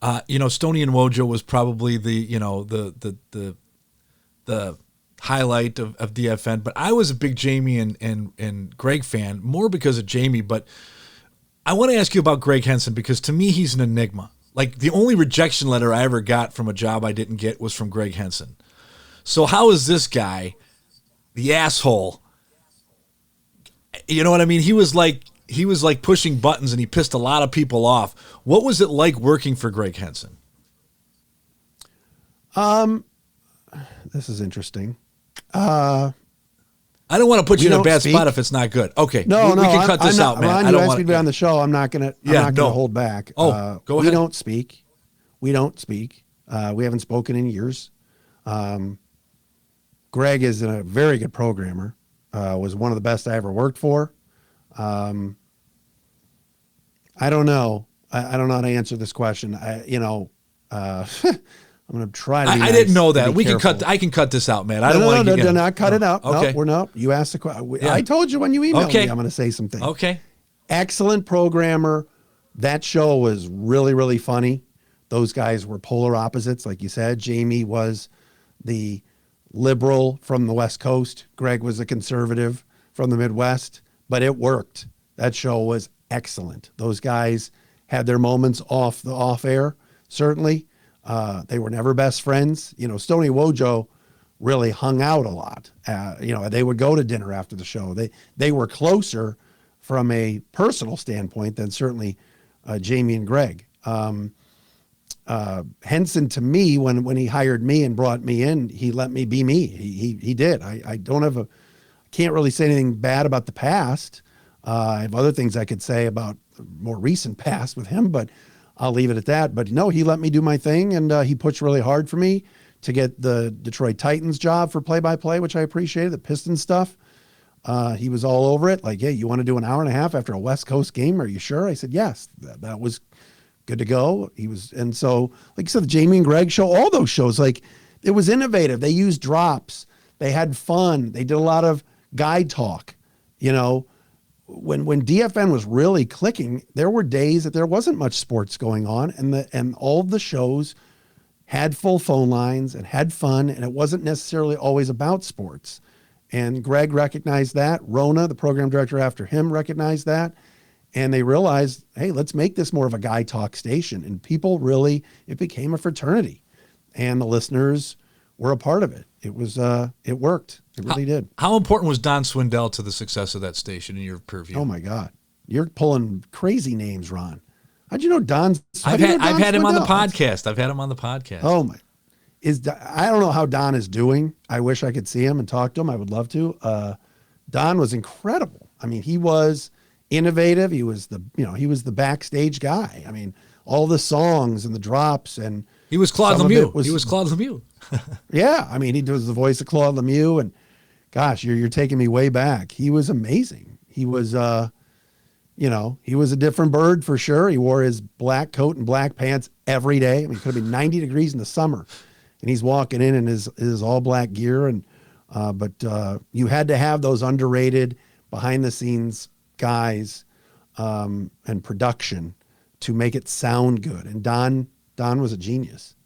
Stoney and Wojo was probably the highlight of DFN, but I was a big Jamie and Gregg fan, more because of Jamie. But I want to ask you about Gregg Henson, because to me, he's an enigma. Like, the only rejection letter I ever got from a job I didn't get was from Gregg Henson. So how is this guy, the asshole? You know what I mean? He was like pushing buttons, and he pissed a lot of people off. What was it like working for Gregg Henson? This is interesting. I don't want to put you in a bad spot if it's not good. Okay. We can cut this out, man. Ron, I don't asked want me to be on the show. I'm not going to hold back. Go ahead. We don't speak. We haven't spoken in years. Gregg is a very good programmer. Was one of the best I ever worked for. I don't know. I don't know how to answer this question. I'm going to try to be I didn't know that. I can cut this out, man. I don't want to do not cut it out. Okay. You asked the question. I told you when you emailed me I'm going to say something. Okay. Excellent programmer. That show was really, really funny. Those guys were polar opposites, like you said. Jamie was the liberal from the West Coast. Gregg was a conservative from the Midwest, but it worked. That show was excellent. Those guys had their moments off air, certainly. They were never best friends. Stoney and Wojo really hung out a lot. They would go to dinner after the show. They were closer from a personal standpoint than certainly Jamie and Gregg. Henson, to me, when he hired me and brought me in, he let me be me. He did. I can't really say anything bad about the past. I have other things I could say about the more recent past with him, but I'll leave it at that. But no, he let me do my thing, and he pushed really hard for me to get the Detroit Titans job for play-by-play, which I appreciated, the Pistons stuff. He was all over it. Like, hey, you want to do an hour and a half after a West Coast game? Are you sure? I said, yes. That was good to go. And so, like I said, the Jamie and Gregg show, all those shows, like, it was innovative. They used drops. They had fun. They did a lot of guide talk. When DFN was really clicking, there were days that there wasn't much sports going on, and all of the shows had full phone lines and had fun, and it wasn't necessarily always about sports. And Gregg recognized that. Rona, the program director after him, recognized that. And they realized, hey, let's make this more of a guy talk station. And it became a fraternity. And the listeners were a part of it. It worked. It really did. How important was Don Swindell to the success of that station in your purview? Oh my God. You're pulling crazy names, Ron. How'd you know Don's? I've had him on the podcast. Oh my. I don't know how Don is doing. I wish I could see him and talk to him. I would love to. Don was incredible. I mean, he was innovative. He was the backstage guy. I mean, all the songs and the drops, and he was Claude Lemieux. He was Claude Lemieux. Yeah. I mean, he was the voice of Claude Lemieux, and gosh, you're taking me way back. He was amazing. He was, he was a different bird for sure. He wore his black coat and black pants every day. I mean, it could have been 90 degrees in the summer, and he's walking in his all black gear. And, but you had to have those underrated behind the scenes guys, and production to make it sound good. And Don was a genius.